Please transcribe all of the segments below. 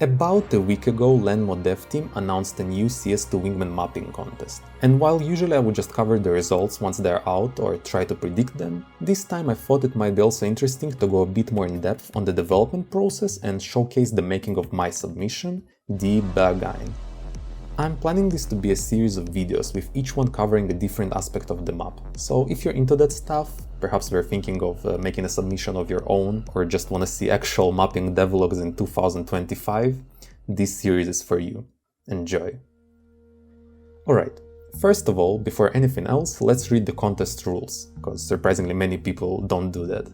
About a week ago, Lenmo dev team announced a new CS2 Wingman mapping contest. And while usually I would just cover the results once they're out or try to predict them, this time I thought it might be also interesting to go a bit more in depth on the development process and showcase the making of my submission, the Berghain. I'm planning this to be a series of videos with each one covering a different aspect of the map, so if you're into that stuff, perhaps you're thinking of making a submission of your own or just want to see actual mapping devlogs in 2025, this series is for you. Enjoy! Alright, first of all, before anything else, let's read the contest rules, because surprisingly many people don't do that.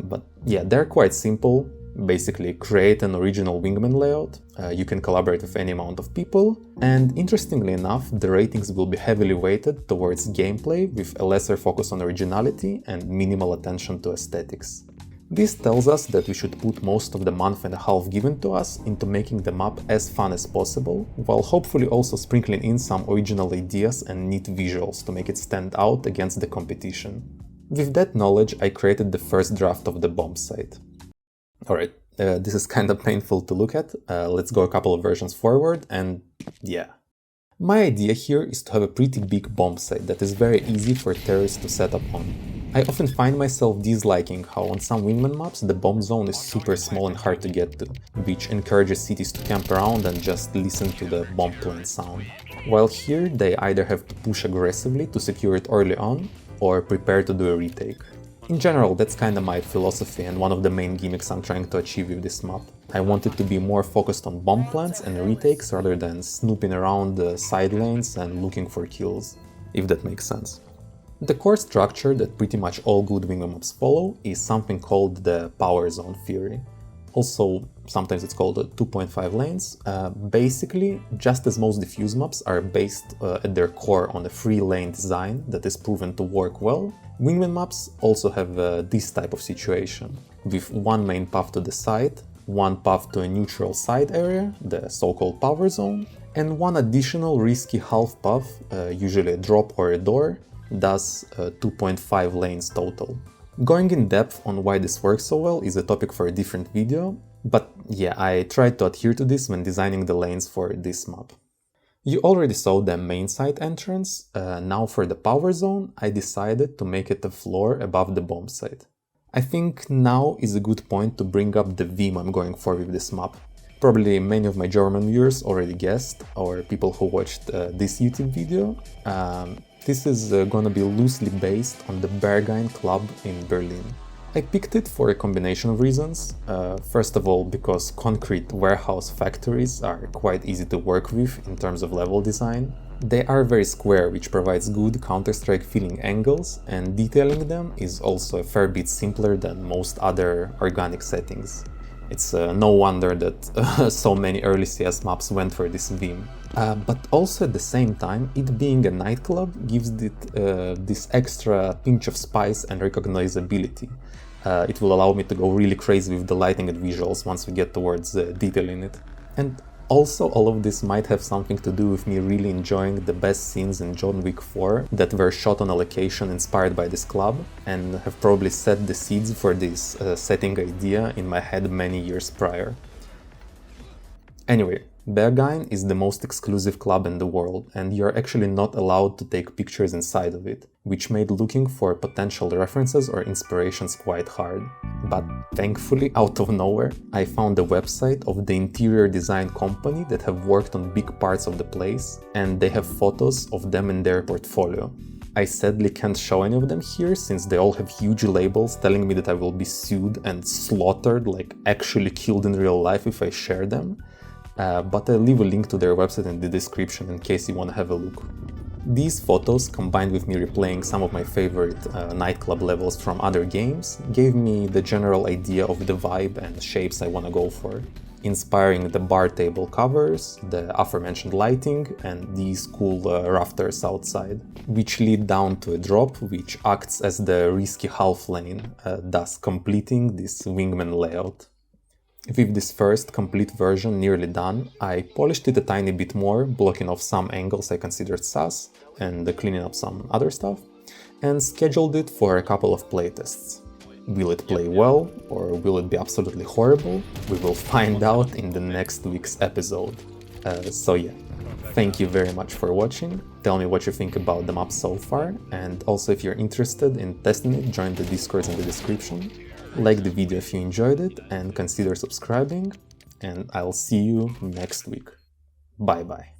But yeah, they're quite simple. Basically, create an original Wingman layout, you can collaborate with any amount of people, and interestingly enough, the ratings will be heavily weighted towards gameplay with a lesser focus on originality and minimal attention to aesthetics. This tells us that we should put most of the month and a half given to us into making the map as fun as possible, while hopefully also sprinkling in some original ideas and neat visuals to make it stand out against the competition. With that knowledge, I created the first draft of the Bombsite. Alright, this is kinda painful to look at, let's go a couple of versions forward, and yeah. My idea here is to have a pretty big bombsite that is very easy for terrorists to set up on. I often find myself disliking how on some Wingman maps the bomb zone is super small and hard to get to, which encourages cities to camp around and just listen to the bomb plane sound. While here they either have to push aggressively to secure it early on, or prepare to do a retake. In general, that's kinda my philosophy and one of the main gimmicks I'm trying to achieve with this map. I want it to be more focused on bomb plants and retakes rather than snooping around the side lanes and looking for kills, if that makes sense. The core structure that pretty much all good Wingman maps follow is something called the power zone theory. Also, sometimes it's called 2.5 lanes. Basically, just as most diffuse maps are based at their core on a 3-lane design that is proven to work well, Wingman maps also have this type of situation, with one main path to the side, one path to a neutral side area, the so-called power zone, and one additional risky half path, usually a drop or a door, thus 2.5 lanes total. Going in depth on why this works so well is a topic for a different video, but yeah, I tried to adhere to this when designing the lanes for this map. You already saw the main site entrance, now for the power zone I decided to make it a floor above the bomb site. I think now is a good point to bring up the theme I'm going for with this map. Probably many of my German viewers already guessed, or people who watched this YouTube video. This is gonna be loosely based on the Berghain club in Berlin. I picked it for a combination of reasons. First of all, because concrete warehouse factories are quite easy to work with in terms of level design. They are very square, which provides good Counter-Strike feeling angles, and detailing them is also a fair bit simpler than most other organic settings. It's no wonder that so many early CS maps went for this theme. But also at the same time, it being a nightclub gives it this extra pinch of spice and recognizability. It will allow me to go really crazy with the lighting and visuals once we get towards detailing it. And also all of this might have something to do with me really enjoying the best scenes in John Wick 4 that were shot on a location inspired by this club, and have probably set the seeds for this setting idea in my head many years prior. Anyway, Berghain is the most exclusive club in the world, and you're actually not allowed to take pictures inside of it, which made looking for potential references or inspirations quite hard. But thankfully, out of nowhere, I found a website of the interior design company that have worked on big parts of the place, and they have photos of them in their portfolio. I sadly can't show any of them here, since they all have huge labels telling me that I will be sued and slaughtered, like actually killed in real life if I share them. But I'll leave a link to their website in the description in case you want to have a look. These photos, combined with me replaying some of my favorite nightclub levels from other games, gave me the general idea of the vibe and shapes I want to go for, inspiring the bar table covers, the aforementioned lighting, and these cool rafters outside, which lead down to a drop which acts as the risky half lane, thus completing this Wingman layout. With this first complete version nearly done, I polished it a tiny bit more, blocking off some angles I considered sus, and cleaning up some other stuff, and scheduled it for a couple of playtests. Will it play well, or will it be absolutely horrible? We will find out in the next week's episode. So yeah, thank you very much for watching. Tell me what you think about the map so far, and also if you're interested in testing it, join the Discord in the description. Like the video if you enjoyed it, and consider subscribing, and I'll see you next week. Bye bye.